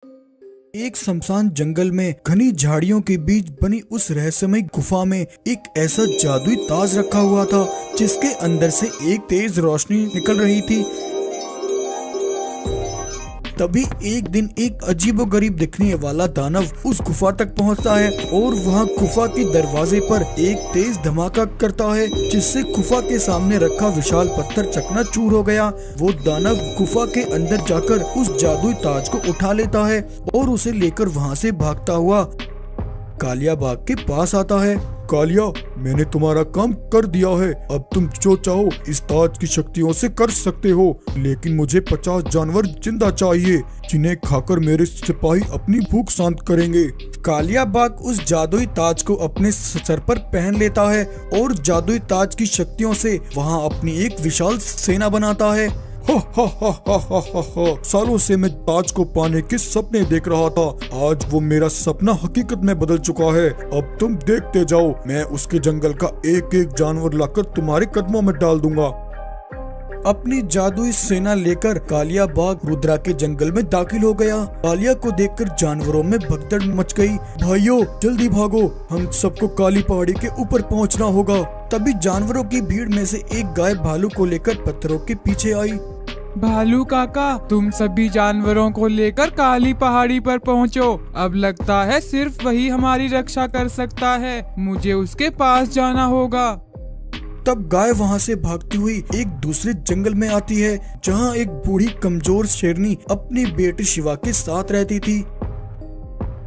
एक शमशान जंगल में घनी झाड़ियों के बीच बनी उस रहस्यमय गुफा में एक ऐसा जादुई ताज रखा हुआ था जिसके अंदर से एक तेज रोशनी निकल रही थी। तभी एक दिन एक अजीबोगरीब दिखने वाला दानव उस गुफा तक पहुंचता है और वहां गुफा के दरवाजे पर एक तेज धमाका करता है जिससे गुफा के सामने रखा विशाल पत्थर चकनाचूर हो गया। वो दानव गुफा के अंदर जाकर उस जादुई ताज को उठा लेता है और उसे लेकर वहां से भागता हुआ कालिया बाग के पास आता है। कालिया, मैंने तुम्हारा काम कर दिया है। अब तुम जो चाहो इस ताज की शक्तियों से कर सकते हो, लेकिन मुझे 50 जानवर जिंदा चाहिए जिन्हें खाकर मेरे सिपाही अपनी भूख शांत करेंगे। कालिया बाग उस जादुई ताज को अपने सर पर पहन लेता है और जादुई ताज की शक्तियों से वहां अपनी एक विशाल सेना बनाता है। सालों से मैं ताज को पाने के सपने देख रहा था, आज वो मेरा सपना हकीकत में बदल चुका है। अब तुम देखते जाओ, मैं उसके जंगल का एक एक जानवर लाकर तुम्हारे कदमों में डाल दूंगा। अपनी जादुई सेना लेकर कालिया बाग रुद्रा के जंगल में दाखिल हो गया। कालिया को देखकर जानवरों में भगदड़ मच गई। भाइयों, जल्दी भागो, हम सबको काली पहाड़ी के ऊपर पहुंचना होगा। तभी जानवरों की भीड़ में से एक गाय भालू को लेकर पत्थरों के पीछे आई। भालू काका, तुम सभी जानवरों को लेकर काली पहाड़ी पर पहुंचो। अब लगता है सिर्फ वही हमारी रक्षा कर सकता है, मुझे उसके पास जाना होगा। तब गाय वहां से भागती हुई एक दूसरे जंगल में आती है जहां एक बूढ़ी कमजोर शेरनी अपनी बेटी शिवा के साथ रहती थी।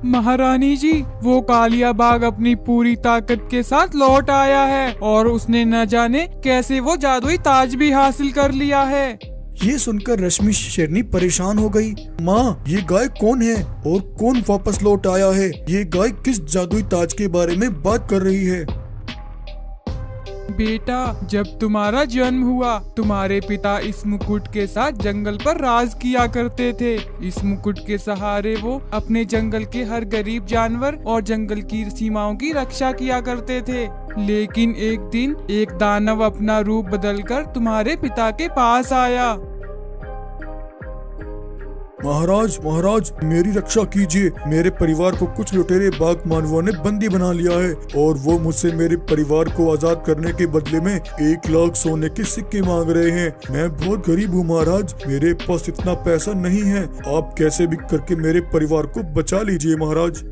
महारानी जी, वो कालिया बाग अपनी पूरी ताकत के साथ लौट आया है और उसने न जाने कैसे वो जादुई ताज भी हासिल कर लिया है। ये सुनकर रश्मि शेरनी परेशान हो गई। माँ, ये गाय कौन है और कौन वापस लौट आया है? ये गाय किस जादुई ताज के बारे में बात कर रही है? बेटा, जब तुम्हारा जन्म हुआ तुम्हारे पिता इस मुकुट के साथ जंगल पर राज किया करते थे। इस मुकुट के सहारे वो अपने जंगल के हर गरीब जानवर और जंगल की सीमाओं की रक्षा किया करते थे। लेकिन एक दिन एक दानव अपना रूप बदलकर तुम्हारे पिता के पास आया। महाराज, महाराज, मेरी रक्षा कीजिए। मेरे परिवार को कुछ लुटेरे बाघ मानवों ने बंदी बना लिया है और वो मुझसे मेरे परिवार को आजाद करने के बदले में 1 लाख सोने के सिक्के मांग रहे हैं। मैं बहुत गरीब हूँ महाराज, मेरे पास इतना पैसा नहीं है। आप कैसे भी करके मेरे परिवार को बचा लीजिए महाराज।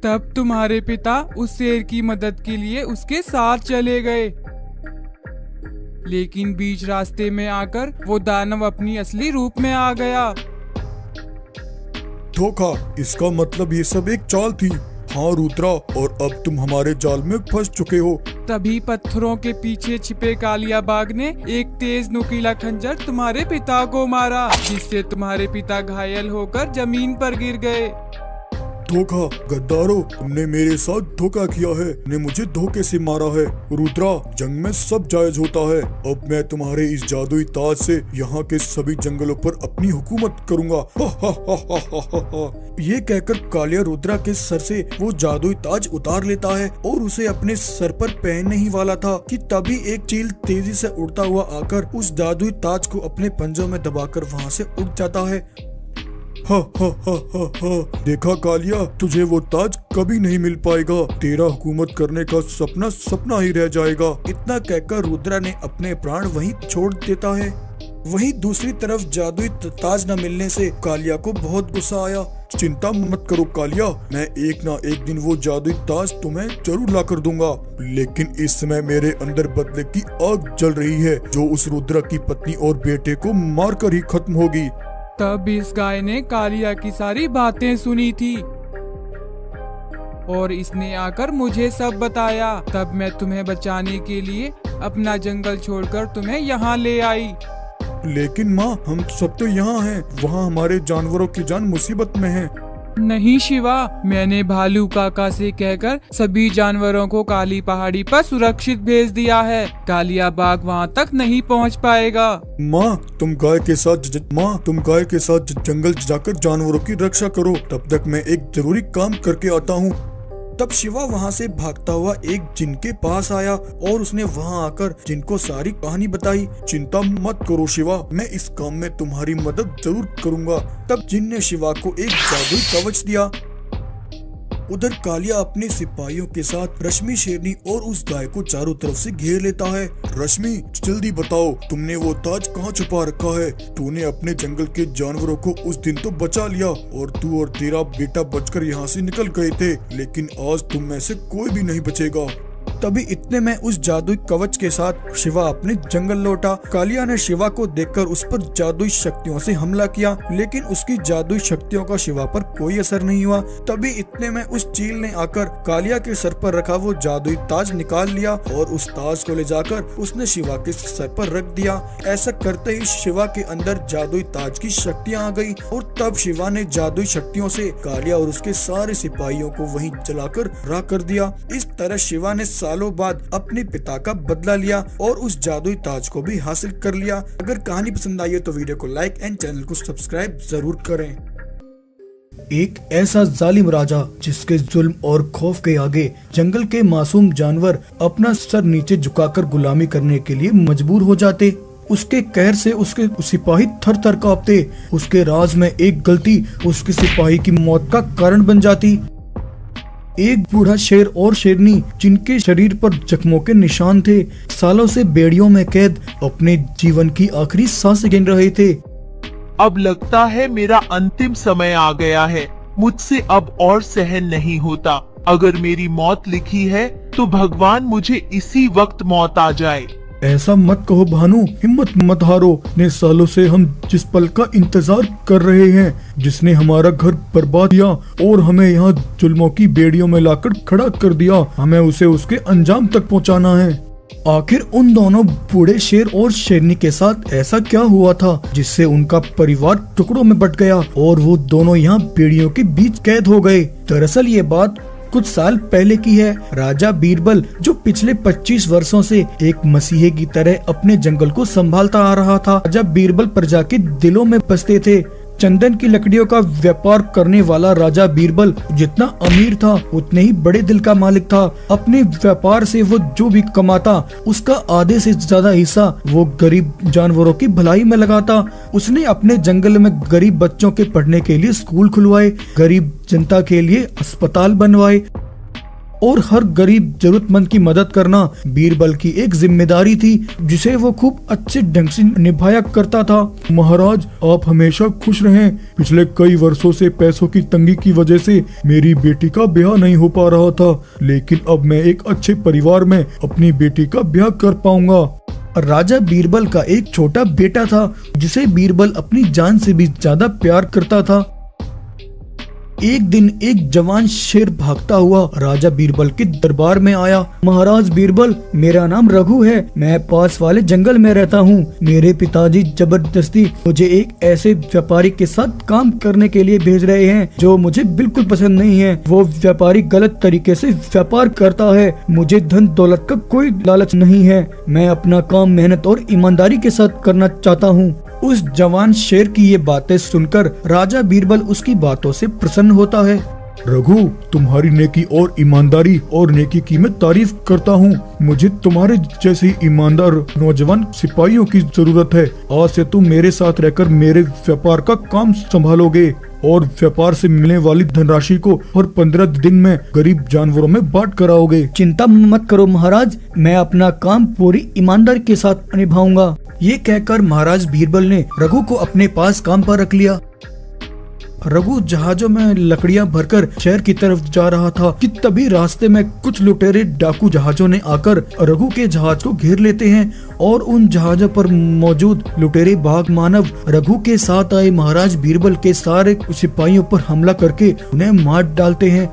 तब तुम्हारे पिता उस शेर की मदद के लिए उसके साथ चले गए, लेकिन बीच रास्ते में आकर वो दानव अपनी असली रूप में आ गया। धोखा, इसका मतलब ये सब एक चाल थी। हाँ रुद्रा, और अब तुम हमारे जाल में फंस चुके हो। तभी पत्थरों के पीछे छिपे कालिया बाग ने एक तेज नुकीला खंजर तुम्हारे पिता को मारा, जिससे तुम्हारे पिता घायल होकर जमीन पर गिर गए। धोखा, गद्दारों, तुमने मेरे साथ धोखा किया है, तुमने मुझे धोखे से मारा है। रुद्रा, जंग में सब जायज होता है। अब मैं तुम्हारे इस जादुई ताज से यहाँ के सभी जंगलों पर अपनी हुकूमत करूँगा। ये कहकर कालिया रुद्रा के सर से वो जादुई ताज उतार लेता है और उसे अपने सर पर पहनने ही वाला था कि तभी एक चील तेजी से उड़ता हुआ आकर उस जादुई ताज को अपने पंजों में दबाकर वहाँ से उड़ जाता है। देखा कालिया, तुझे वो ताज कभी नहीं मिल पाएगा। तेरा हुकूमत करने का सपना सपना ही रह जाएगा। इतना कहकर रुद्रा ने अपने प्राण वहीं छोड़ देता है। वहीं दूसरी तरफ जादुई ताज न मिलने से कालिया को बहुत गुस्सा आया। चिंता मत करो कालिया, मैं एक ना एक दिन वो जादुई ताज तुम्हें जरूर ला कर दूंगा। लेकिन इस समय मेरे अंदर बदले की आग जल रही है जो उस रुद्रा की पत्नी और बेटे को मारकर ही खत्म होगी। तब इस गाय ने कालिया की सारी बातें सुनी थी और इसने आकर मुझे सब बताया। तब मैं तुम्हें बचाने के लिए अपना जंगल छोड़कर तुम्हें यहाँ ले आई। लेकिन माँ, हम सब तो यहाँ हैं, वहाँ हमारे जानवरों की जान मुसीबत में है। नहीं शिवा, मैंने भालू काका से कहकर सभी जानवरों को काली पहाड़ी पर सुरक्षित भेज दिया है। कालिया बाग वहाँ तक नहीं पहुँच पाएगा। माँ, तुम गाय के साथ जंगल जाकर जानवरों की रक्षा करो। तब तक मैं एक जरूरी काम करके आता हूँ। तब शिवा वहाँ से भागता हुआ एक जिन के पास आया और उसने वहाँ आकर जिन को सारी कहानी बताई। चिंता मत करो शिवा, मैं इस काम में तुम्हारी मदद जरूर करूँगा। तब जिन ने शिवा को एक जादुई कवच दिया। उधर कालिया अपने सिपाहियों के साथ रश्मि शेरनी और उस गाय को चारों तरफ से घेर लेता है। रश्मि, जल्दी बताओ, तुमने वो ताज कहाँ छुपा रखा है? तूने अपने जंगल के जानवरों को उस दिन तो बचा लिया और तू और तेरा बेटा बचकर यहाँ से निकल गए थे, लेकिन आज तुम में से कोई भी नहीं बचेगा। तभी इतने में उस जादुई कवच के साथ शिवा अपने जंगल लौटा। कालिया ने शिवा को देखकर उस पर जादुई शक्तियों से हमला किया, लेकिन उसकी जादुई शक्तियों का शिवा पर कोई असर नहीं हुआ। तभी इतने में उस चील ने आकर कालिया के सर पर रखा वो जादुई ताज निकाल लिया और उस ताज को ले जाकर उसने शिवा के सर पर रख दिया। ऐसा करते ही शिवा के अंदर जादुई ताज की शक्तियाँ आ गई और तब शिवा ने जादुई शक्तियों से कालिया और उसके सारे सिपाहियों को वहीं जलाकर राख कर दिया। इस तरह शिवा ने सालों बाद अपने पिता का बदला लिया और उस जादुई ताज को भी हासिल कर लिया। अगर कहानी पसंद आई है तो वीडियो को लाइक एंड चैनल को सब्सक्राइब जरूर करें। एक ऐसा जालिम राजा जिसके जुल्म और खौफ के आगे जंगल के मासूम जानवर अपना सर नीचे झुकाकर गुलामी करने के लिए मजबूर हो जाते। उसके कहर से उसके सिपाही थर थर कांपते। उसके राज में एक गलती उसके सिपाही की मौत का कारण बन जाती। एक बूढ़ा शेर और शेरनी जिनके शरीर पर जख्मों के निशान थे, सालों से बेड़ियों में कैद अपने जीवन की आखिरी सांसें गिन रहे थे। अब लगता है मेरा अंतिम समय आ गया है, मुझसे अब और सहन नहीं होता। अगर मेरी मौत लिखी है तो भगवान मुझे इसी वक्त मौत आ जाए। ऐसा मत कहो भानु, हिम्मत मत हारो। ने सालों से हम जिस पल का इंतजार कर रहे हैं, जिसने हमारा घर बर्बाद किया और हमें यहाँ जुल्मों की बेड़ियों में लाकर खड़ा कर दिया, हमें उसे उसके अंजाम तक पहुँचाना है। आखिर उन दोनों बूढ़े शेर और शेरनी के साथ ऐसा क्या हुआ था जिससे उनका परिवार टुकड़ों में बट गया और वो दोनों यहाँ बेड़ियों के बीच कैद हो गए? दरअसल ये बात कुछ साल पहले की है। राजा बीरबल जो पिछले 25 वर्षों से एक मसीहे की तरह अपने जंगल को संभालता आ रहा था। राजा बीरबल प्रजा के दिलों में बसते थे। चंदन की लकड़ियों का व्यापार करने वाला राजा बीरबल जितना अमीर था उतने ही बड़े दिल का मालिक था। अपने व्यापार से वो जो भी कमाता उसका आधे से ज्यादा हिस्सा वो गरीब जानवरों की भलाई में लगाता। उसने अपने जंगल में गरीब बच्चों के पढ़ने के लिए स्कूल खुलवाए, गरीब जनता के लिए अस्पताल बनवाए और हर गरीब जरूरतमंद की मदद करना बीरबल की एक जिम्मेदारी थी जिसे वो खूब अच्छे ढंग से निभाया करता था। महाराज, आप हमेशा खुश रहें। पिछले कई वर्षों से पैसों की तंगी की वजह से मेरी बेटी का ब्याह नहीं हो पा रहा था, लेकिन अब मैं एक अच्छे परिवार में अपनी बेटी का ब्याह कर पाऊंगा। राजा बीरबल का एक छोटा बेटा था जिसे बीरबल अपनी जान से भी ज्यादा प्यार करता था। एक दिन एक जवान शेर भागता हुआ राजा बीरबल के दरबार में आया। महाराज बीरबल, मेरा नाम रघु है, मैं पास वाले जंगल में रहता हूँ। मेरे पिताजी जबरदस्ती मुझे एक ऐसे व्यापारी के साथ काम करने के लिए भेज रहे हैं जो मुझे बिल्कुल पसंद नहीं है। वो व्यापारी गलत तरीके से व्यापार करता है। मुझे धन दौलत का कोई लालच नहीं है। मैं अपना काम मेहनत और ईमानदारी के साथ करना चाहता हूँ। उस जवान शेर की ये बातें सुनकर राजा बीरबल उसकी बातों से प्रसन्न होता है। रघु, तुम्हारी नेकी और ईमानदारी और नेकी की मैं तारीफ करता हूँ। मुझे तुम्हारे जैसे ईमानदार नौजवान सिपाहियों की जरूरत है। आज से तुम मेरे साथ रहकर मेरे व्यापार का काम संभालोगे और व्यापार से मिलने वाली धनराशि को और 15 दिन में गरीब जानवरों में बांट कराओगे। चिंता मत करो महाराज, मैं अपना काम पूरी ईमानदारी के साथ निभाऊंगा। ये कहकर महाराज बीरबल ने रघु को अपने पास काम पर रख लिया। रघु जहाजों में लकड़ियां भरकर शहर की तरफ जा रहा था कि तभी रास्ते में कुछ लुटेरे डाकू जहाजों ने आकर रघु के जहाज को घेर लेते हैं और उन जहाजों पर मौजूद लुटेरे बाघ मानव रघु के साथ आए महाराज बीरबल के सारे सिपाहियों पर हमला करके उन्हें मार डालते हैं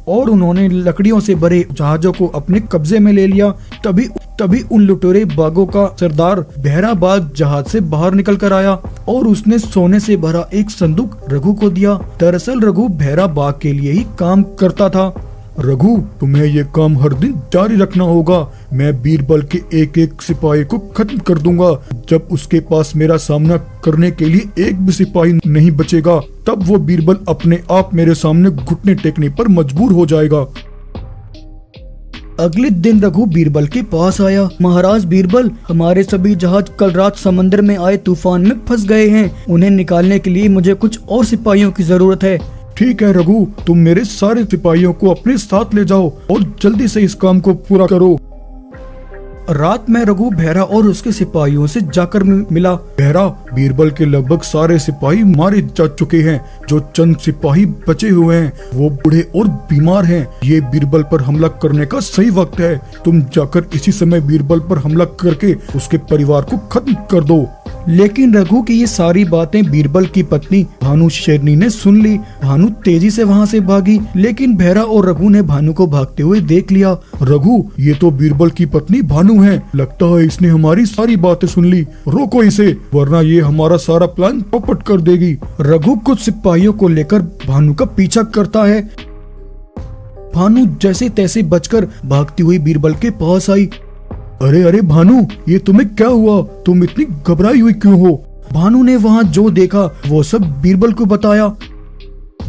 और उन्होंने लकड़ियों से भरे जहाजों को अपने कब्जे में ले लिया। तभी उन लुटेरे बाघों का सरदार बहरा बाघ जहाज से बाहर निकल कर आया और उसने सोने से भरा एक संदूक रघु को दिया। दरअसल रघु बहरा बाघ के लिए ही काम करता था। रघु, तुम्हें ये काम हर दिन जारी रखना होगा। मैं बीरबल के एक एक सिपाही को खत्म कर दूंगा। जब उसके पास मेरा सामना करने के लिए एक भी सिपाही नहीं बचेगा, तब वो बीरबल अपने आप मेरे सामने घुटने टेकने पर मजबूर हो जाएगा। अगले दिन रघु बीरबल के पास आया। महाराज बीरबल, हमारे सभी जहाज कल रात समंदर में आए तूफान में फंस गए हैं। उन्हें निकालने के लिए मुझे कुछ और सिपाहियों की जरूरत है। ठीक है रघु, तुम मेरे सारे सिपाहियों को अपने साथ ले जाओ और जल्दी से इस काम को पूरा करो। रात में रघु बहरा और उसके सिपाहियों से जाकर मिला। बहरा, बीरबल के लगभग सारे सिपाही मारे जा चुके हैं। जो चंद सिपाही बचे हुए हैं वो बूढ़े और बीमार हैं। ये बीरबल पर हमला करने का सही वक्त है। तुम जाकर इसी समय बीरबल पर हमला करके उसके परिवार को खत्म कर दो। लेकिन रघु की ये सारी बातें बीरबल की पत्नी भानु शेरनी ने सुन ली। भानु तेजी से वहाँ से भागी, लेकिन बहरा और रघु ने भानु को भागते हुए देख लिया। रघु, ये तो बीरबल की पत्नी भानु है। लगता है इसने हमारी सारी बातें सुन ली। रोको इसे, वरना ये हमारा सारा प्लान चौपट कर देगी। रघु कुछ सिपाहियों को लेकर भानु का पीछा करता है। भानु जैसे तैसे बचकर भागती हुई बीरबल के पास आई। अरे अरे भानु, ये तुम्हें क्या हुआ? तुम इतनी घबराई हुई क्यों हो? भानु ने वहाँ जो देखा वो सब बीरबल को बताया।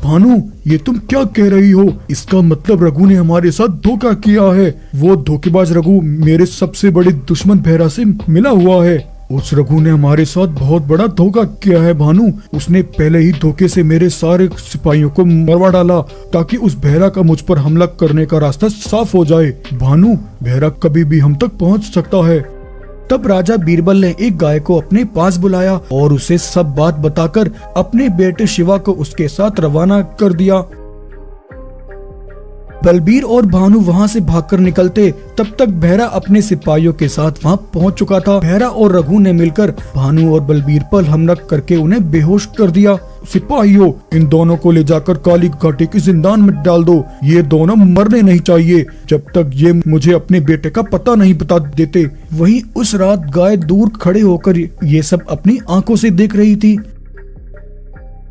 भानु, ये तुम क्या कह रही हो? इसका मतलब रघु ने हमारे साथ धोखा किया है। वो धोखेबाज रघु मेरे सबसे बड़े दुश्मन बहरा से मिला हुआ है। उस रघु ने हमारे साथ बहुत बड़ा धोखा किया है भानु। उसने पहले ही धोखे से मेरे सारे सिपाहियों को मरवा डाला ताकि उस बहरा का मुझ पर हमला करने का रास्ता साफ हो जाए। भानु, बहरा कभी भी हम तक पहुंच सकता है। तब राजा बीरबल ने एक गाय को अपने पास बुलाया और उसे सब बात बताकर अपने बेटे शिवा को उसके साथ रवाना कर दिया। बलबीर और भानु वहाँ से भागकर निकलते, तब तक बहरा अपने सिपाहियों के साथ वहाँ पहुँच चुका था। बहरा और रघु ने मिलकर भानु और बलबीर पर हमला करके उन्हें बेहोश कर दिया। सिपाहियों, इन दोनों को ले जाकर काली घाटी के जिंदान में डाल दो। ये दोनों मरने नहीं चाहिए जब तक ये मुझे अपने बेटे का पता नहीं बता देते। वहीं उस रात गाय दूर खड़े होकर ये सब अपनी आंखों से देख रही थी।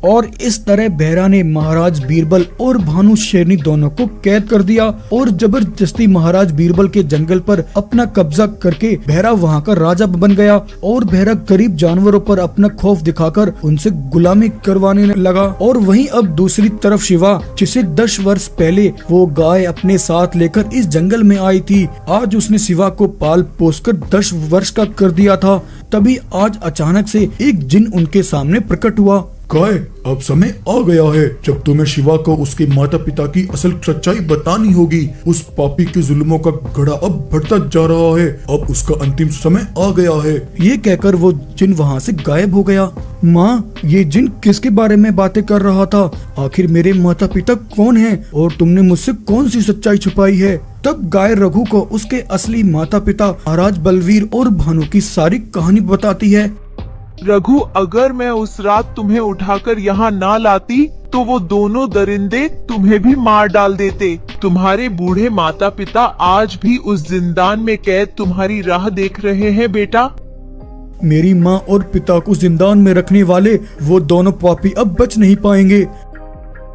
और इस तरह बहरा ने महाराज बीरबल और भानु शेरनी दोनों को कैद कर दिया और जबरदस्ती महाराज बीरबल के जंगल पर अपना कब्जा करके बहरा वहाँ का राजा बन गया। और बहरा गरीब जानवरों पर अपना खौफ दिखाकर उनसे गुलामी करवाने लगा। और वहीं अब दूसरी तरफ शिवा, जिसे 10 वर्ष पहले वो गाय अपने साथ लेकर इस जंगल में आई थी, आज उसने शिवा को पाल पोस कर 10 वर्ष का कर दिया था। तभी आज अचानक से एक जिन उनके सामने प्रकट हुआ। गाय, अब समय आ गया है जब तुम्हें शिवा को उसके माता पिता की असल सच्चाई बतानी होगी। उस पापी के जुल्मों का घड़ा अब बढ़ता जा रहा है। अब उसका अंतिम समय आ गया है। ये कहकर वो जिन वहाँ से गायब हो गया। माँ, ये जिन किसके बारे में बातें कर रहा था? आखिर मेरे माता पिता कौन हैं और तुमने मुझसे कौन सी सच्चाई छुपाई है? तब गाय रघु को उसके असली माता पिता महाराज बलवीर और भानु की सारी कहानी बताती है। रघु, अगर मैं उस रात तुम्हें उठाकर यहाँ ना लाती तो वो दोनों दरिंदे तुम्हें भी मार डाल देते। तुम्हारे बूढ़े माता पिता आज भी उस जिंदान में कैद तुम्हारी राह देख रहे हैं बेटा। मेरी माँ और पिता को जिंदान में रखने वाले वो दोनों पापी अब बच नहीं पाएंगे।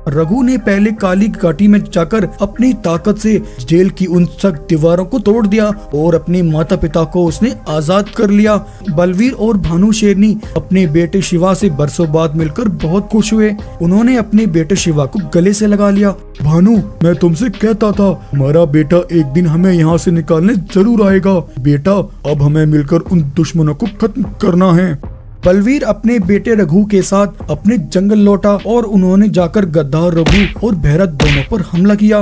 रघु ने पहले काली घाटी में जाकर अपनी ताकत से जेल की उन सख्त दीवारों को तोड़ दिया और अपने माता पिता को उसने आजाद कर लिया। बलवीर और भानु शेरनी अपने बेटे शिवा से बरसों बाद मिलकर बहुत खुश हुए। उन्होंने अपने बेटे शिवा को गले से लगा लिया। भानु, मैं तुमसे कहता था हमारा बेटा एक दिन हमें यहाँ से निकालने जरूर आएगा। बेटा, अब हमें मिलकर उन दुश्मनों को खत्म करना है। बलवीर अपने बेटे रघु के साथ अपने जंगल लौटा और उन्होंने जाकर गद्दार रघु और भैरत दोनों पर हमला किया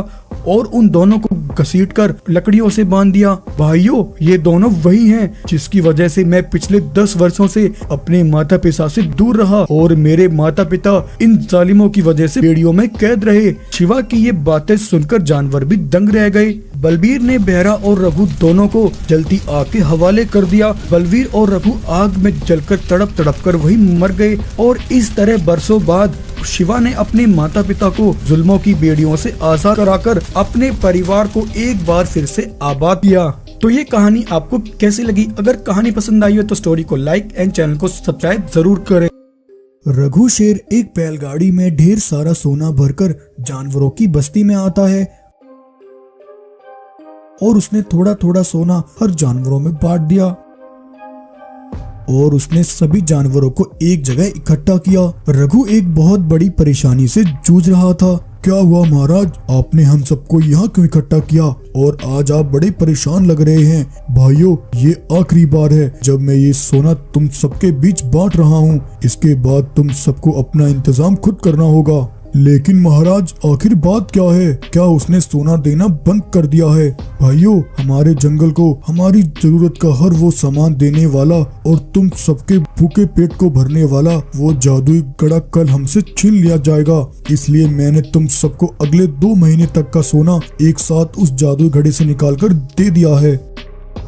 और उन दोनों को घसीटकर लकड़ियों से बांध दिया। भाइयों, ये दोनों वही हैं जिसकी वजह से मैं पिछले 10 वर्षों से अपने माता पिता से दूर रहा और मेरे माता पिता इन जालिमों की वजह से बेड़ियों में कैद रहे। शिवा की ये बातें सुनकर जानवर भी दंग रह गए। बलबीर ने बहरा और रघु दोनों को जलती आग के हवाले कर दिया। बलबीर और रघु आग में जलकर तड़प तड़प कर वही मर गए और इस तरह बरसों बाद शिवा ने अपने माता पिता को जुल्मों की बेड़ियों से आजाद कराकर अपने परिवार को एक बार फिर से आबाद किया। तो ये कहानी आपको कैसी लगी? अगर कहानी पसंद आई हो तो स्टोरी को लाइक एंड चैनल को सब्सक्राइब जरूर करें। रघु शेर एक बैलगाड़ी में ढेर सारा सोना भरकर जानवरों की बस्ती में आता है और उसने थोड़ा थोड़ा सोना हर जानवरों में बांट दिया और उसने सभी जानवरों को एक जगह इकट्ठा किया। रघु एक बहुत बड़ी परेशानी से जूझ रहा था क्या हुआ महाराज, आपने हम सबको यहाँ क्यों इकट्ठा किया और आज आप बड़े परेशान लग रहे हैं। भाइयों, ये आखिरी बार है जब मैं ये सोना तुम सबके बीच बांट रहा हूँ। इसके बाद तुम सबको अपना इंतजाम खुद करना होगा। लेकिन महाराज, आखिर बात क्या है? क्या उसने सोना देना बंद कर दिया है? भाइयों, हमारे जंगल को हमारी जरूरत का हर वो सामान देने वाला और तुम सबके भूखे पेट को भरने वाला वो जादुई घड़ा कल हमसे छीन लिया जाएगा। इसलिए मैंने तुम सबको अगले 2 महीने तक का सोना एक साथ उस जादुई घड़े से निकालकर दे दिया है।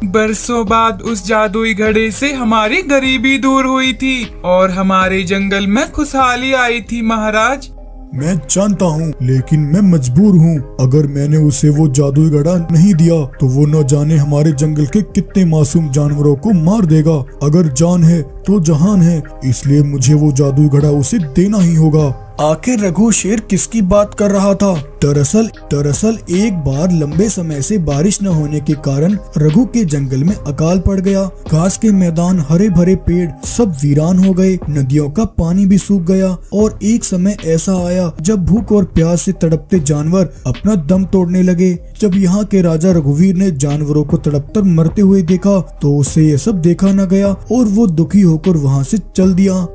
बरसों बाद उस जादुई घड़े से हमारी गरीबी दूर हुई थी और हमारे जंगल में खुशहाली आई थी महाराज। मैं जानता हूँ, लेकिन मैं मजबूर हूँ। अगर मैंने उसे वो जादुई घड़ा नहीं दिया तो वो न जाने हमारे जंगल के कितने मासूम जानवरों को मार देगा। अगर जान है तो जहान है, इसलिए मुझे वो जादुई घड़ा उसे देना ही होगा। आखिर रघु शेर किसकी बात कर रहा था? दरअसल एक बार लंबे समय से बारिश न होने के कारण रघु के जंगल में अकाल पड़ गया। घास के मैदान, हरे भरे पेड़ सब वीरान हो गए, नदियों का पानी भी सूख गया और एक समय ऐसा आया जब भूख और प्यास से तड़पते जानवर अपना दम तोड़ने लगे। जब यहाँ के राजा रघुवीर ने जानवरों को तड़पकर मरते हुए देखा तो उसे ये सब देखा न गया और वो दुखी होकर वहाँ से चल दिया।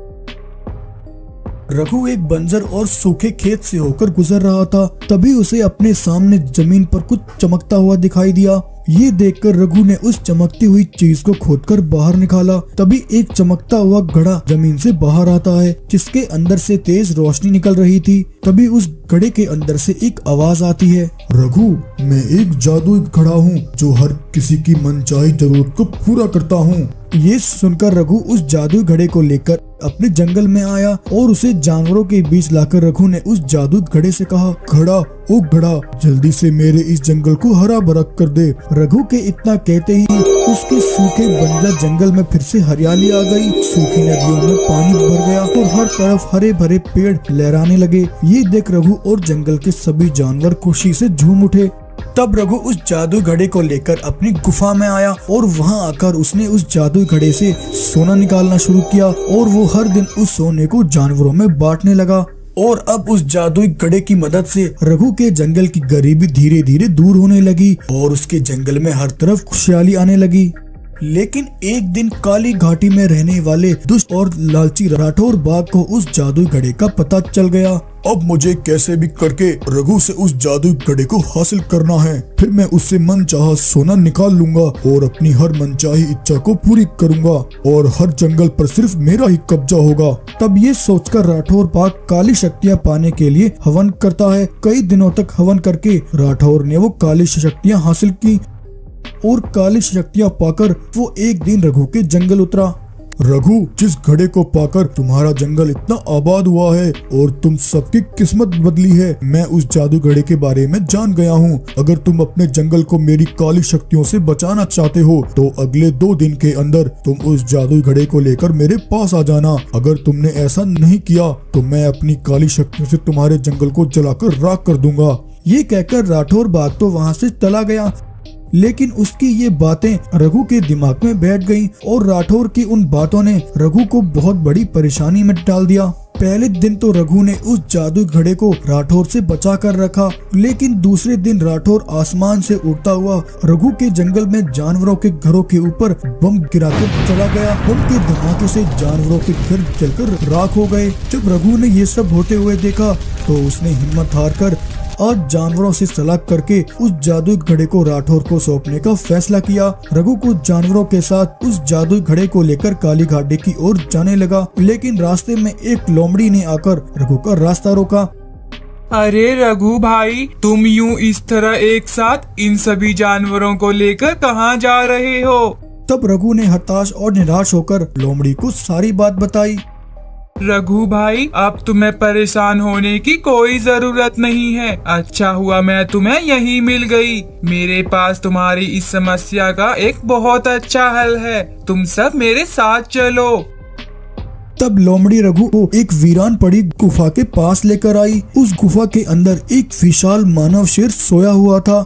रघु एक बंजर और सूखे खेत से होकर गुजर रहा था। तभी उसे अपने सामने जमीन पर कुछ चमकता हुआ दिखाई दिया। ये देखकर रघु ने उस चमकती हुई चीज को खोदकर बाहर निकाला। तभी एक चमकता हुआ घड़ा जमीन से बाहर आता है, जिसके अंदर से तेज रोशनी निकल रही थी। तभी उस घड़े के अंदर से एक आवाज आती है, रघु, मैं एक जादुई घड़ा हूँ जो हर किसी की मनचाही जरूरत को पूरा करता हूँ। ये सुनकर रघु उस जादुई घड़े को लेकर अपने जंगल में आया और उसे जानवरों के बीच लाकर रघु ने उस जादुई घड़े से कहा, घड़ा, ओ घड़ा, जल्दी से मेरे इस जंगल को हरा भरा कर दे। रघु के इतना कहते ही उसके सूखे बंजर जंगल में फिर से हरियाली आ गई। सूखी नदियों में पानी भर गया और हर तरफ हरे भरे पेड़ लहराने लगे। ये देख रघु और जंगल के सभी जानवर खुशी से झूम उठे। तब रघु उस जादुई घड़े को लेकर अपनी गुफा में आया और वहां आकर उसने उस जादुई घड़े से सोना निकालना शुरू किया और वो हर दिन उस सोने को जानवरों में बांटने लगा। और अब उस जादुई घड़े की मदद से रघु के जंगल की गरीबी धीरे धीरे दूर होने लगी और उसके जंगल में हर तरफ खुशहाली आने लगी। लेकिन एक दिन काली घाटी में रहने वाले दुष्ट और लालची राठौर बाघ को उस जादुई घड़े का पता चल गया। अब मुझे कैसे भी करके रघु से उस जादुई घड़े को हासिल करना है। फिर मैं उससे मनचाहा सोना निकाल लूंगा और अपनी हर मनचाही इच्छा को पूरी करूंगा और हर जंगल पर सिर्फ मेरा ही कब्जा होगा। तब ये सोचकर राठौर बाघ काली शक्तियाँ पाने के लिए हवन करता है। कई दिनों तक हवन करके राठौर ने वो काली शक्तियाँ हासिल की और काली शक्तियाँ पाकर वो एक दिन रघु के जंगल उतरा। रघु, जिस घड़े को पाकर तुम्हारा जंगल इतना आबाद हुआ है और तुम सबकी किस्मत बदली है, मैं उस जादू घड़े के बारे में जान गया हूँ। अगर तुम अपने जंगल को मेरी काली शक्तियों से बचाना चाहते हो तो अगले 2 दिन के अंदर तुम उस जादू घड़े को लेकर मेरे पास आ जाना। अगर तुमने ऐसा नहीं किया तो मैं अपनी काली शक्तियों से तुम्हारे जंगल को जलाकर राख कर दूंगा। ये कहकर राठौर बाघ तो वहाँ से चला गया, लेकिन उसकी ये बातें रघु के दिमाग में बैठ गईं और राठौर की उन बातों ने रघु को बहुत बड़ी परेशानी में डाल दिया। पहले दिन तो रघु ने उस जादुई घड़े को राठौर से बचा कर रखा, लेकिन दूसरे दिन राठौर आसमान से उड़ता हुआ रघु के जंगल में जानवरों के घरों के ऊपर बम गिराकर चला गया। बम के धमाके से जानवरों के घर जलकर राख हो गए। जब रघु ने ये सब होते हुए देखा तो उसने हिम्मत हार कर आज जानवरों से सलाह करके उस जादुई घड़े को राठौर को सौंपने का फैसला किया। रघु कुछ जानवरों के साथ उस जादुई घड़े को लेकर काली घाटी की ओर जाने लगा, लेकिन रास्ते में एक लोमड़ी ने आकर रघु का रास्ता रोका। अरे रघु भाई, तुम यूं इस तरह एक साथ इन सभी जानवरों को लेकर कहाँ जा रहे हो? तब रघु ने हताश और निराश होकर लोमड़ी को सारी बात बताई। रघु भाई, अब तुम्हें परेशान होने की कोई जरूरत नहीं है। अच्छा हुआ मैं तुम्हें यहीं मिल गई। मेरे पास तुम्हारी इस समस्या का एक बहुत अच्छा हल है। तुम सब मेरे साथ चलो। तब लोमड़ी रघु को एक वीरान पड़ी गुफा के पास लेकर आई। उस गुफा के अंदर एक विशाल मानव शेर सोया हुआ था।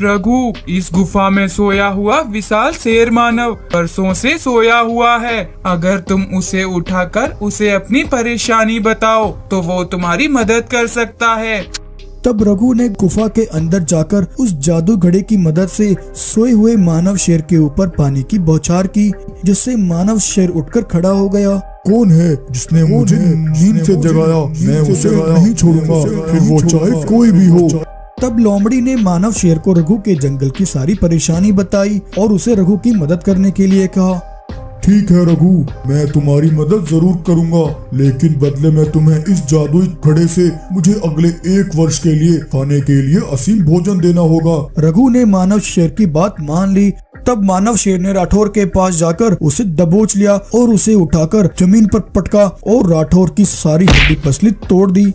रघु, इस गुफा में सोया हुआ विशाल शेर मानव बरसों से सोया हुआ है। अगर तुम उसे उठाकर उसे अपनी परेशानी बताओ तो वो तुम्हारी मदद कर सकता है। तब रघु ने गुफा के अंदर जाकर उस जादू घड़े की मदद से सोए हुए मानव शेर के ऊपर पानी की बौछार की, जिससे मानव शेर उठकर खड़ा हो गया। कौन है जिसने मुझे नींद से जगाया? मैं उसे नहीं छोड़ूंगा, फिर वो चाहे कोई भी हो। तब लोमड़ी ने मानव शेर को रघु के जंगल की सारी परेशानी बताई और उसे रघु की मदद करने के लिए कहा। ठीक है रघु, मैं तुम्हारी मदद जरूर करूंगा, लेकिन बदले में तुम्हें इस जादुई घड़े से मुझे अगले 1 वर्ष के लिए खाने के लिए असीम भोजन देना होगा। रघु ने मानव शेर की बात मान ली। तब मानव शेर ने राठौर के पास जाकर उसे दबोच लिया और उसे उठाकर जमीन पर पटका और राठौर की सारी हड्डी पसली तोड़ दी।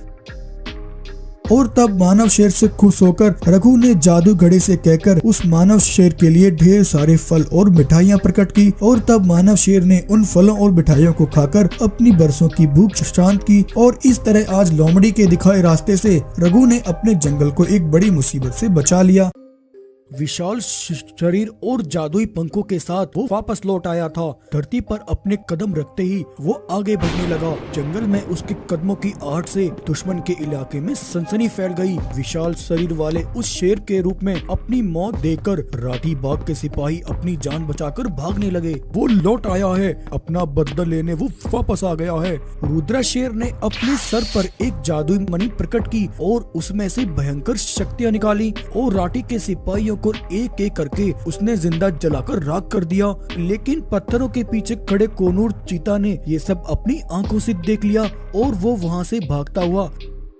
और तब मानव शेर से खुश होकर रघु ने जादू घड़े से कहकर उस मानव शेर के लिए ढेर सारे फल और मिठाइयाँ प्रकट की। और तब मानव शेर ने उन फलों और मिठाइयों को खाकर अपनी बरसों की भूख शांत की। और इस तरह आज लोमड़ी के दिखाए रास्ते से रघु ने अपने जंगल को एक बड़ी मुसीबत से बचा लिया। विशाल शरीर और जादुई पंखों के साथ वो वापस लौट आया था। धरती पर अपने कदम रखते ही वो आगे बढ़ने लगा। जंगल में उसके कदमों की आहट से दुश्मन के इलाके में सनसनी फैल गई। विशाल शरीर वाले उस शेर के रूप में अपनी मौत देखकर राठी बाग के सिपाही अपनी जान बचाकर भागने लगे। वो लौट आया है, अपना बदला लेने वो वापस आ गया है। रुद्रा शेर ने अपने सर पर एक जादुई मणि प्रकट की और उसमें से भयंकर शक्तियाँ निकाली और राठी के सिपाहियों को एक एक करके उसने जिंदा जलाकर राख कर दिया। लेकिन पत्थरों के पीछे खड़े कोनूर चीता ने ये सब अपनी आंखों से देख लिया और वो वहाँ से भागता हुआ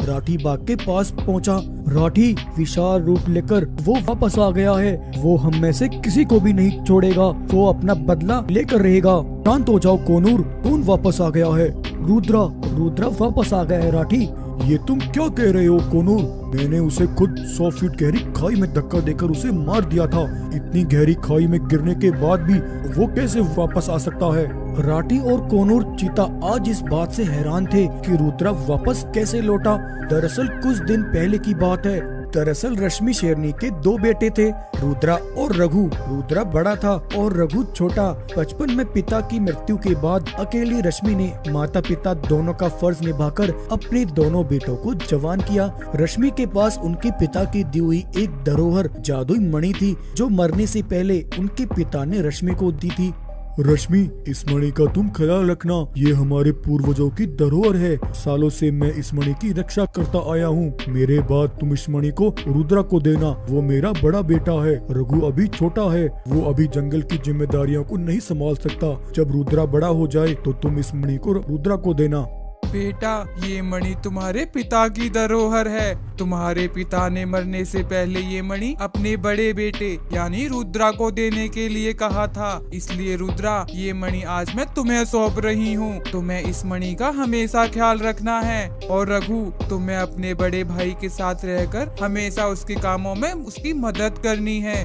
राठी बाग के पास पहुँचा। राठी विशाल रूप लेकर वो वापस आ गया है। वो हम में से किसी को भी नहीं छोड़ेगा। वो अपना बदला लेकर रहेगा। शांत हो जाओ कोनूर, कौन वापस आ गया है? रुद्रा वापस आ गया है। राठी, ये तुम क्या कह रहे हो कोनूर? मैंने उसे खुद 100 फीट गहरी खाई में धक्का देकर उसे मार दिया था। इतनी गहरी खाई में गिरने के बाद भी वो कैसे वापस आ सकता है? राठी और कोनूर चीता आज इस बात से हैरान थे कि रुद्रा वापस कैसे लौटा। दरअसल कुछ दिन पहले की बात है। दरअसल रश्मि शेरनी के 2 बेटे थे, रुद्रा और रघु। रुद्रा बड़ा था और रघु छोटा। बचपन में पिता की मृत्यु के बाद अकेली रश्मि ने माता पिता दोनों का फर्ज निभाकर अपने दोनों बेटों को जवान किया। रश्मि के पास उनके पिता की दी हुई एक धरोहर जादुई मणि थी, जो मरने से पहले उनके पिता ने रश्मि को दी थी। रश्मि, इस मणि का तुम ख्याल रखना, ये हमारे पूर्वजों की धरोहर है। सालों से मैं इस मणि की रक्षा करता आया हूँ। मेरे बाद तुम इस मणि को रुद्रा को देना, वो मेरा बड़ा बेटा है। रघु अभी छोटा है, वो अभी जंगल की जिम्मेदारियों को नहीं संभाल सकता। जब रुद्रा बड़ा हो जाए तो तुम इस मणि को रुद्रा को देना। बेटा, ये मणि तुम्हारे पिता की धरोहर है। तुम्हारे पिता ने मरने से पहले ये मणि अपने बड़े बेटे यानी रुद्रा को देने के लिए कहा था। इसलिए रुद्रा, ये मणि आज मैं तुम्हें सौंप रही हूँ। तुम्हें इस मणि का हमेशा ख्याल रखना है। और रघु, तुम्हें अपने बड़े भाई के साथ रहकर हमेशा उसके कामों में उसकी मदद करनी है।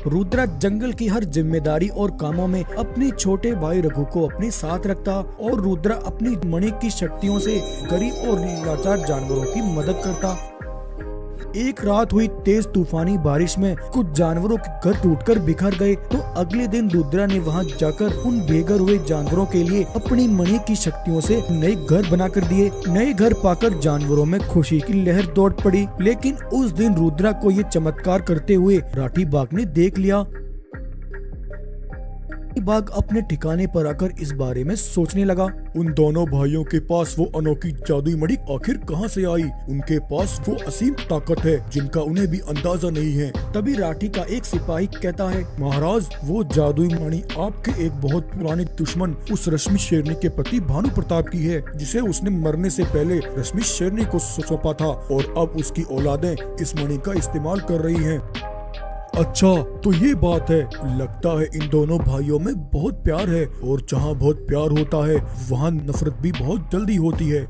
रुद्रा जंगल की हर जिम्मेदारी और कामों में अपने छोटे भाई रघु को अपने साथ रखता और रुद्रा अपनी मणि की शक्तियों से गरीब और लाचार जानवरों की मदद करता। एक रात हुई तेज तूफानी बारिश में कुछ जानवरों के घर टूटकर बिखर गए। तो अगले दिन रुद्रा ने वहां जाकर उन बेघर हुए जानवरों के लिए अपनी मणि की शक्तियों से नए घर बनाकर दिए। नए घर पाकर जानवरों में खुशी की लहर दौड़ पड़ी। लेकिन उस दिन रुद्रा को ये चमत्कार करते हुए राठी बाग ने देख लिया। बाग अपने ठिकाने पर आकर इस बारे में सोचने लगा। उन दोनों भाइयों के पास वो अनोखी जादुई मणि आखिर कहां से आई? उनके पास वो असीम ताकत है जिनका उन्हें भी अंदाजा नहीं है। तभी राठी का एक सिपाही कहता है, महाराज, वो जादुई मणि आपके एक बहुत पुराने दुश्मन उस रश्मि शेरनी के पति भानु प्रताप की है, जिसे उसने मरने से पहले रश्मि शेरनी को सौंपा था और अब उसकी औलादें इस मणि का इस्तेमाल कर रही हैं। अच्छा, तो ये बात है। लगता है इन दोनों भाइयों में बहुत प्यार है और जहाँ बहुत प्यार होता है वहाँ नफरत भी बहुत जल्दी होती है।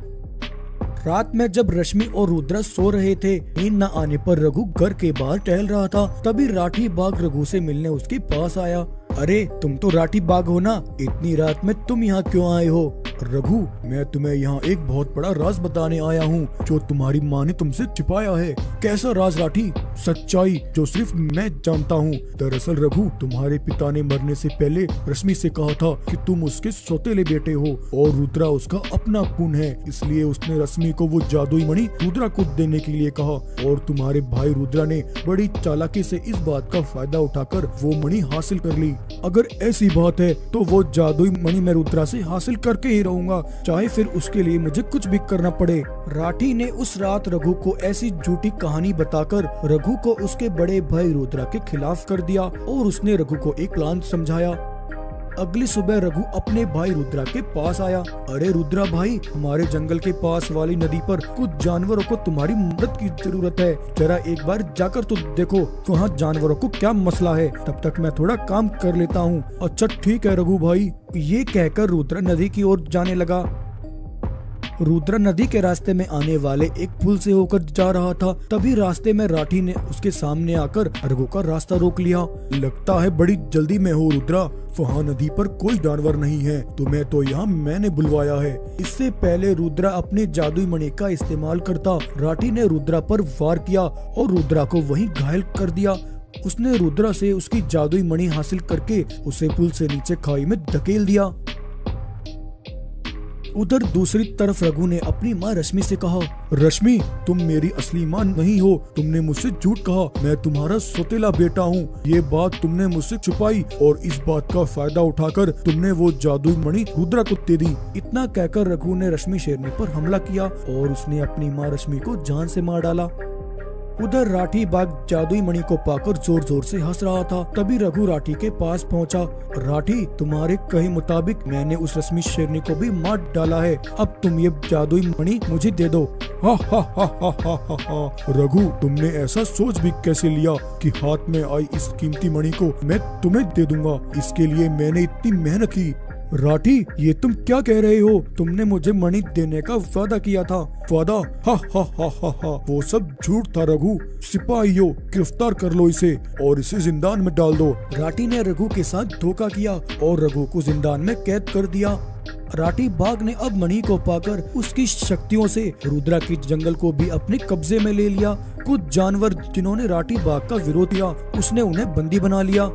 रात में जब रश्मि और रुद्रा सो रहे थे, नींद न आने पर रघु घर के बाहर टहल रहा था। तभी राठी बाग रघु से मिलने उसके पास आया। अरे, तुम तो राठी बाग हो ना? इतनी रात में तुम यहाँ क्यों आए हो? रघु, मैं तुम्हें यहाँ एक बहुत बड़ा राज बताने आया हूँ जो तुम्हारी माँ ने तुमसे छिपाया है। कैसा राज राठी? सच्चाई जो सिर्फ मैं जानता हूँ। दरअसल रघु, तुम्हारे पिता ने मरने से पहले रश्मि से कहा था कि तुम उसके सौतेले बेटे हो और रुद्रा उसका अपना खून है, इसलिए उसने रश्मि को वो जादुई मणि रुद्रा को देने के लिए कहा और तुम्हारे भाई रुद्रा ने बड़ी चालाकी से इस बात का फायदा उठाकर वो मणि हासिल कर ली। अगर ऐसी बात है तो वो जादुई मणि मैं रुद्रा से हासिल करके ही रहूंगा, चाहे फिर उसके लिए मुझे कुछ भी करना पड़े। राठी ने उस रात रघु को ऐसी झूठी कहानी बताकर रघु को उसके बड़े भाई रुद्रा के खिलाफ कर दिया और उसने रघु को एक प्लान समझाया। अगली सुबह रघु अपने भाई रुद्रा के पास आया। अरे रुद्रा भाई, हमारे जंगल के पास वाली नदी पर कुछ जानवरों को तुम्हारी मदद की जरूरत है, जरा एक बार जाकर तो देखो वहाँ जानवरों को क्या मसला है, तब तक मैं थोड़ा काम कर लेता हूँ। अच्छा ठीक है रघु भाई। ये कहकर रुद्रा नदी की ओर जाने लगा। रुद्रा नदी के रास्ते में आने वाले एक पुल से होकर जा रहा था, तभी रास्ते में राठी ने उसके सामने आकर रघु का रास्ता रोक लिया। लगता है बड़ी जल्दी में हो रुद्रा, वहाँ नदी पर कोई जानवर नहीं है, तुम्हें तो यहाँ मैंने बुलवाया है। इससे पहले रुद्रा अपने जादुई मणि का इस्तेमाल करता राठी ने रुद्रा पर वार किया और रुद्रा को वहीं घायल कर दिया। उसने रुद्रा से उसकी जादुई मणि हासिल करके उसे पुल से नीचे खाई में धकेल दिया। उधर दूसरी तरफ रघु ने अपनी माँ रश्मि से कहा, रश्मि तुम मेरी असली माँ नहीं हो, तुमने मुझसे झूठ कहा, मैं तुम्हारा सौतेला बेटा हूँ। ये बात तुमने मुझसे छुपाई और इस बात का फायदा उठाकर तुमने वो जादुई मणि रुद्रा को दे दी। इतना कहकर रघु ने रश्मि शेरनी पर हमला किया और उसने अपनी माँ रश्मि को जान से मार डाला। उधर राठी बाघ जादुई मणि को पाकर जोर जोर से हंस रहा था। तभी रघु राठी के पास पहुंचा। राठी, तुम्हारे कहे मुताबिक मैंने उस रश्मि शेरनी को भी मार डाला है, अब तुम ये जादुई मणि मुझे दे दो। हा हा हा हा हा हा हा। रघु, तुमने ऐसा सोच भी कैसे लिया कि हाथ में आई इस कीमती मणि को मैं तुम्हें दे दूंगा? इसके लिए मैंने इतनी मेहनत की। राठी, ये तुम क्या कह रहे हो? तुमने मुझे मणि देने का वादा किया था। वादा? हा हा हा हा हा, वो सब झूठ था रघु। सिपाहियों, गिरफ्तार कर लो इसे और इसे जिंदान में डाल दो। राठी ने रघु के साथ धोखा किया और रघु को जिंदान में कैद कर दिया। राठी बाघ ने अब मणि को पाकर उसकी शक्तियों से रुद्रा के जंगल को भी अपने कब्जे में ले लिया। कुछ जानवर जिन्होंने राठी बाघ का विरोध किया, उसने उन्हें बंदी बना लिया।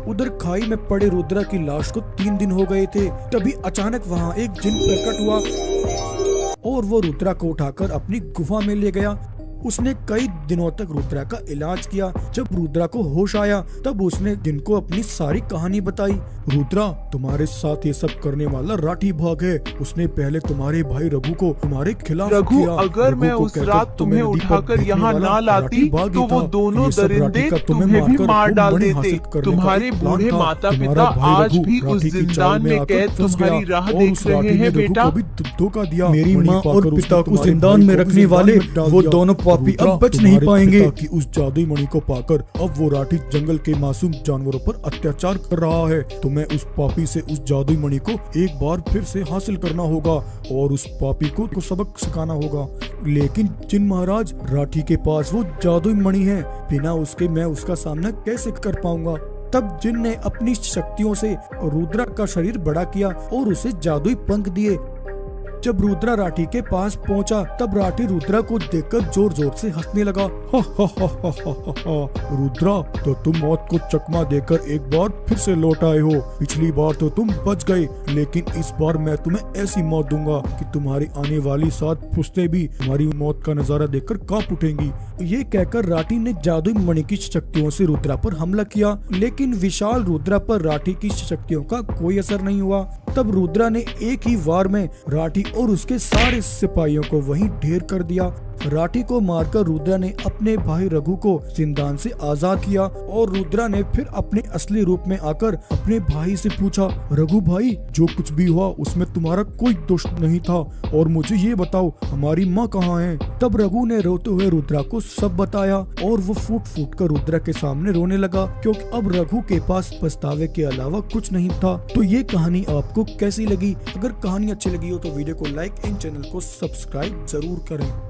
उधर खाई में पड़े रुद्रा की लाश को 3 दिन हो गए थे। तभी अचानक वहाँ एक जिन प्रकट हुआ और वो रुद्रा को उठाकर अपनी गुफा में ले गया। उसने कई दिनों तक रुद्रा का इलाज किया। जब रुद्रा को होश आया तब उसने जिन को अपनी सारी कहानी बताई। रुद्रा, तुम्हारे साथ ये सब करने वाला राठी बाघ है। उसने पहले तुम्हारे भाई रघु को तुम्हारे खिलाफ रघु, अगर मैं उस रात तुम्हें उठाकर यहाँ ना लाती तो वो दोनों दरिंदे तुम्हें भी मार डाल देते। तुम्हारे बूढ़े माता पिता आज भी उस जिंदान में कैद तुम्हारी राह देख रहे हैं बेटा। धोखा दिया। मेरी माँ और पिता को जिंदान में रखने वाले वो दोनों पापी अब बच नहीं पाएंगे। कि उस जादुई मणि को पाकर अब वो राठी जंगल के मासूम जानवरों पर अत्याचार कर रहा है। तुम्हें उस पापी से उस जादुई मणि को एक बार फिर से हासिल करना होगा और उस पापी को सबक सिखाना होगा। लेकिन जिन महाराज, राठी के पास वो जादुई मणि है, बिना उसके मैं उसका सामना कैसे कर पाऊंगा? तब जिन ने अपनी शक्तियों से रुद्रा का शरीर बड़ा किया और उसे जादुई पंख दिए। जब रुद्रा राठी के पास पहुंचा तब राठी रुद्रा को देखकर जोर जोर से हंसने लगा। हा हा हा हा हा हा हा। रुद्रा, तो तुम मौत को चकमा देकर एक बार फिर से लौट आए हो। पिछली बार तो तुम बच गए, लेकिन इस बार मैं तुम्हें ऐसी मौत दूंगा कि तुम्हारी आने वाली 7 पुश्तें भी तुम्हारी मौत का नजारा देखकर कांप उठेंगी। ये कहकर राठी ने जादुई मणि की शक्तियों से रुद्रा पर हमला किया, लेकिन विशाल रुद्रा पर राठी की शक्तियों का कोई असर नहीं हुआ। तब रुद्रा ने एक ही वार में राठी और उसके सारे सिपाहियों को वहीं ढेर कर दिया। राठी को मारकर रुद्रा ने अपने भाई रघु को जिंदान से आजाद किया और रुद्रा ने फिर अपने असली रूप में आकर अपने भाई से पूछा, रघु भाई, जो कुछ भी हुआ उसमें तुम्हारा कोई दोष नहीं था और मुझे ये बताओ हमारी माँ कहाँ है? तब रघु ने रोते हुए रुद्रा को सब बताया और वो फूट फूट कर रुद्रा के सामने रोने लगा, क्योंकि अब रघु के पास पछतावे के अलावा कुछ नहीं था। तो ये कहानी आपको कैसी लगी? अगर कहानी अच्छी लगी हो तो वीडियो को लाइक एंड चैनल को सब्सक्राइब जरूर करें।